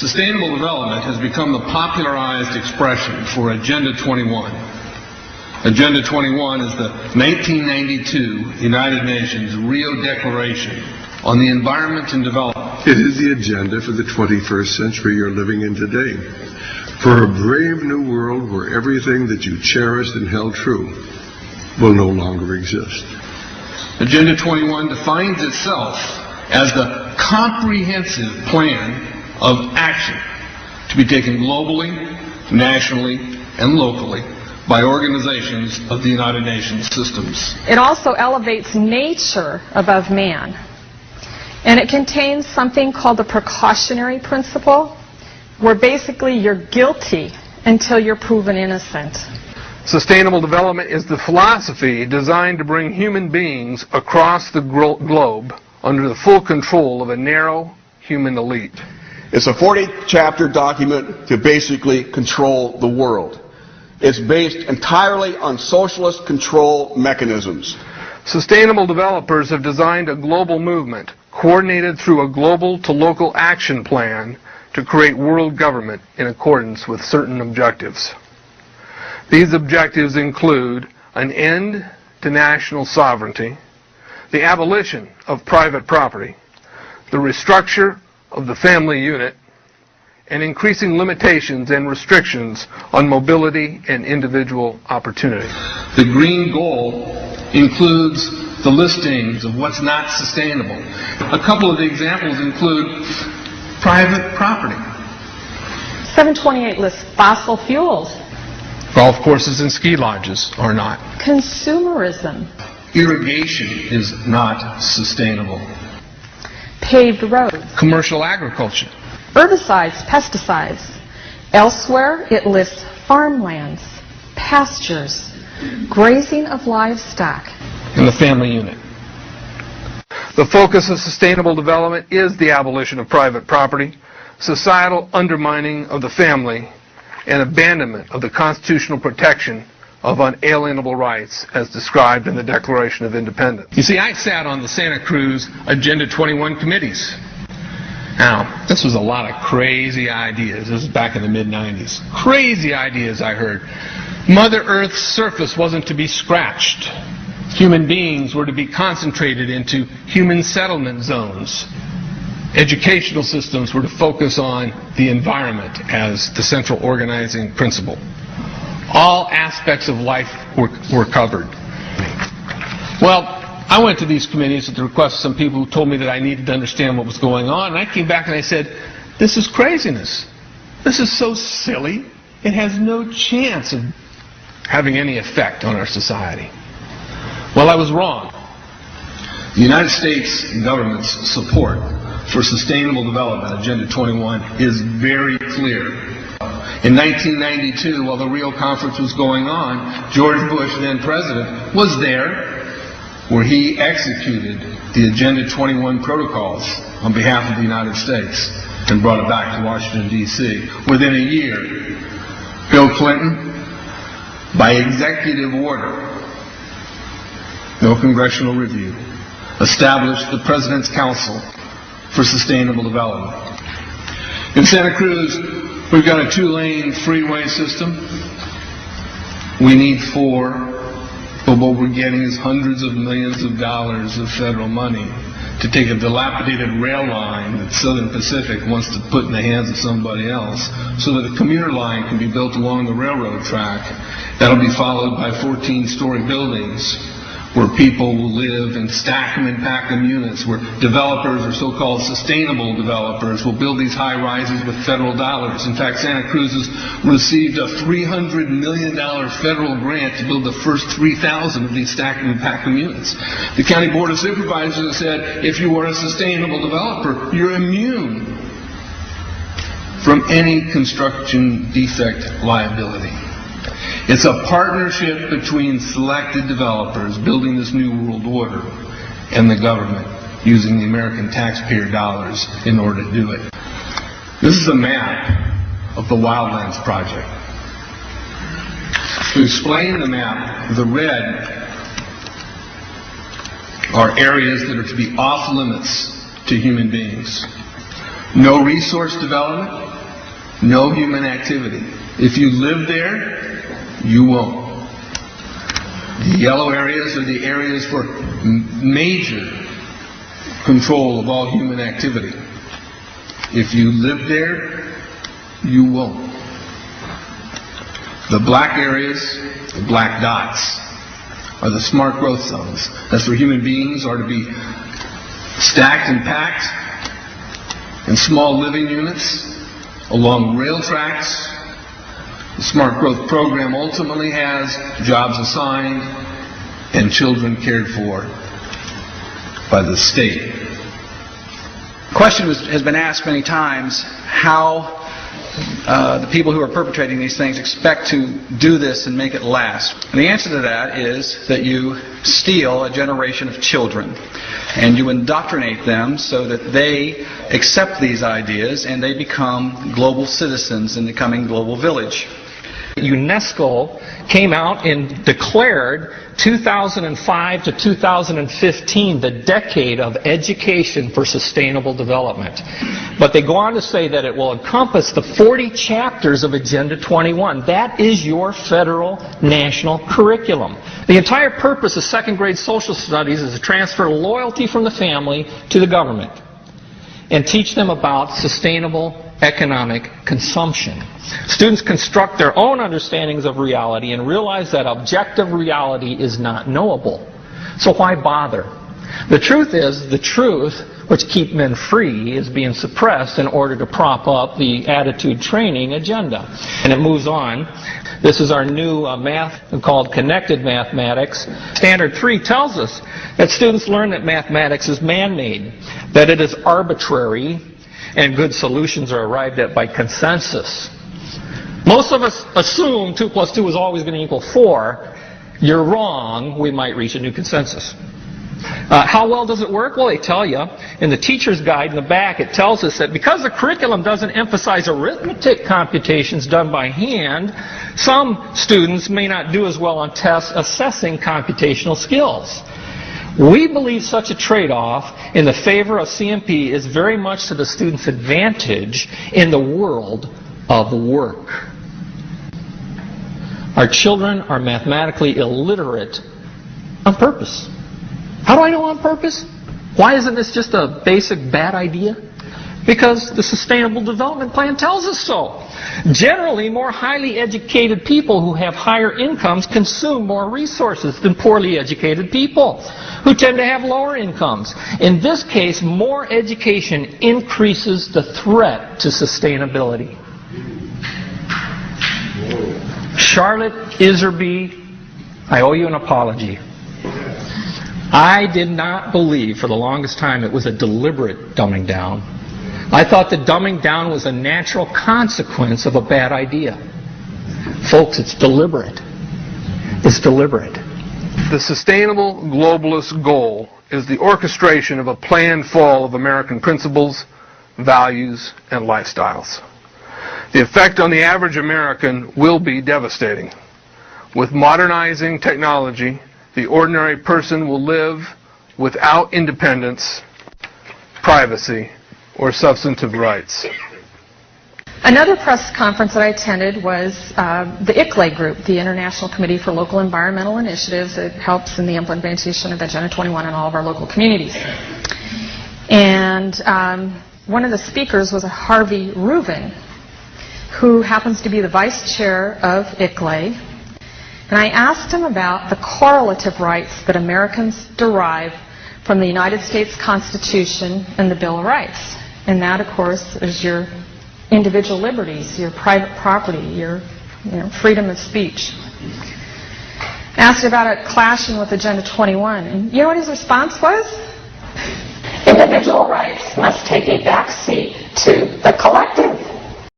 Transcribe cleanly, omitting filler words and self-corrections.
Sustainable development has become the popularized expression for Agenda 21. Agenda 21 is the 1992 United Nations Rio Declaration on the Environment and Development. It is the agenda for the 21st century you're living in today. For a brave new world where everything that you cherished and held true will no longer exist. Agenda 21 defines itself as the comprehensive plan of action to be taken globally, nationally, and locally by organizations of the United Nations systems. It also elevates nature above man. And it contains something called the precautionary principle, where basically you're guilty until you're proven innocent. Sustainable development is the philosophy designed to bring human beings across the globe under the full control of a narrow human elite. It's a 40-chapter document to basically control the world. It's based entirely on socialist control mechanisms. Sustainable developers have designed a global movement coordinated through a global to local action plan to create world government in accordance with certain objectives. These objectives include an end to national sovereignty, the abolition of private property, the restructure of the family unit, and increasing limitations and restrictions on mobility and individual opportunity. The green goal includes the listings of what's not sustainable. A couple of the examples include private property. 728 lists fossil fuels. Golf courses and ski lodges are not. Consumerism. Irrigation is not sustainable. Paved roads. Commercial agriculture. Herbicides, pesticides. Elsewhere, it lists farmlands, pastures, grazing of livestock. And the family unit. The focus of sustainable development is the abolition of private property, societal undermining of the family, and abandonment of the constitutional protection of unalienable rights as described in the Declaration of Independence. You see, I sat on the Santa Cruz Agenda 21 committees. Now, this was a lot of crazy ideas. This was back in the mid-90s. Crazy ideas I heard. Mother Earth's surface wasn't to be scratched. Human beings were to be concentrated into human settlement zones. Educational systems were to focus on the environment as the central organizing principle. All aspects of life were covered. Well, I went to these committees at the request of some people who told me that I needed to understand what was going on, and I came back and I said, this is craziness. This is so silly. It has no chance of having any effect on our society. Well, I was wrong. The United States government's support for sustainable development, Agenda 21, is very clear. In 1992, while the Rio Conference was going on, George Bush, then president, was there, where he executed the Agenda 21 protocols on behalf of the United States and brought it back to Washington, D.C. Within a year, Bill Clinton, by executive order, no congressional review, established the President's Council for Sustainable Development. In Santa Cruz, we've got a 2-lane freeway system. We need 4. But what we're getting is hundreds of millions of dollars of federal money to take a dilapidated rail line that Southern Pacific wants to put in the hands of somebody else so that a commuter line can be built along the railroad track. That'll be followed by 14-story buildings where people will live and stack them and pack them units, where developers or so-called sustainable developers will build these high-rises with federal dollars. In fact, Santa Cruz has received a $300 million federal grant to build the first 3,000 of these stack and pack them units. The County Board of Supervisors has said, if you are a sustainable developer, you're immune from any construction defect liability. It's a partnership between selected developers building this new world order and the government using the American taxpayer dollars in order to do it. This is a map of the Wildlands Project. To explain the map, the red are areas that are to be off limits to human beings. No resource development, No human activity. If you live there, you won't. The yellow areas are the areas for major control of all human activity. If you live there, you won't. The black areas, the black dots, are the smart growth zones. That's where human beings are to be stacked and packed in small living units along rail tracks. The Smart Growth Program ultimately has jobs assigned and children cared for by the state. The question has been asked many times how the people who are perpetrating these things expect to do this and make it last. And the answer to that is that you steal a generation of children and you indoctrinate them so that they accept these ideas and they become global citizens in the coming global village. UNESCO came out and declared 2005 to 2015 the decade of education for sustainable development. But they go on to say that it will encompass the 40 chapters of Agenda 21. That is your federal national curriculum. The entire purpose of second grade social studies is to transfer loyalty from the family to the government and teach them about sustainable economic consumption. Students construct their own understandings of reality and realize that objective reality is not knowable. So why bother? The truth is, the truth, which keeps men free, is being suppressed in order to prop up the attitude training agenda. And it moves on. This is our new math called connected mathematics. Standard 3 tells us that students learn that mathematics is man-made, that it is arbitrary, and good solutions are arrived at by consensus. Most of us assume 2 plus 2 is always going to equal 4. You're wrong. We might reach a new consensus. How well does it work? Well, they tell you in the teacher's guide in the back, it tells us that because the curriculum doesn't emphasize arithmetic computations done by hand, some students may not do as well on tests assessing computational skills. We believe such a trade-off in the favor of CMP is very much to the student's advantage in the world of work. Our children are mathematically illiterate on purpose. How do I know on purpose? Why isn't this just a basic bad idea? Because the Sustainable Development Plan tells us so. Generally, more highly educated people who have higher incomes consume more resources than poorly educated people who tend to have lower incomes. In this case, more education increases the threat to sustainability. Charlotte Iserby, I owe you an apology. I did not believe for the longest time it was a deliberate dumbing down. I thought the dumbing down was a natural consequence of a bad idea. Folks, it's deliberate. It's deliberate. The sustainable globalist goal is the orchestration of a planned fall of American principles, values, and lifestyles. The effect on the average American will be devastating. With modernizing technology, the ordinary person will live without independence, privacy, or substantive rights. Another press conference that I attended was the ICLE group, the International Committee for Local Environmental Initiatives. It helps in the implementation of Agenda 21 in all of our local communities. And one of the speakers was Harvey Reuven, who happens to be the vice chair of ICLE. And I asked him about the correlative rights that Americans derive from the United States Constitution and the Bill of Rights. And that, of course, is your individual liberties, your private property, your freedom of speech. I asked about it clashing with Agenda 21. And you know what his response was? Individual rights must take a back seat to the collective